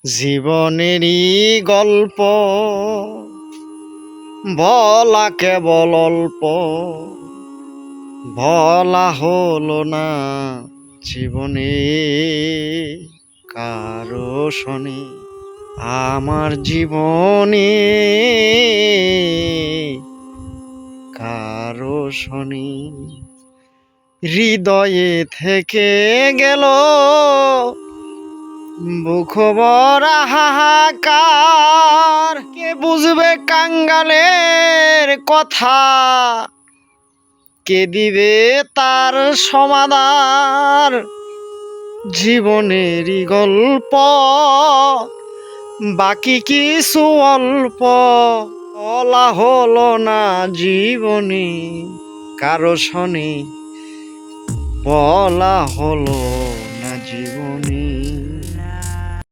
জীবনেরই গল্প বলা কেবল অল্প, বলা হলো না জীবনে কারো শনি। আমার জীবনে কারো শনি হৃদয়ে থেকে গেল বুক ভরা হাহাকার। কে বুঝবে কাঙ্গালের কথা, কে দিবে তার সমাধান? জীবনেরই গল্প বাকি কিছু অল্প, বলা হলো না জীবনে কারো শনি, বলা হলো না জীবনে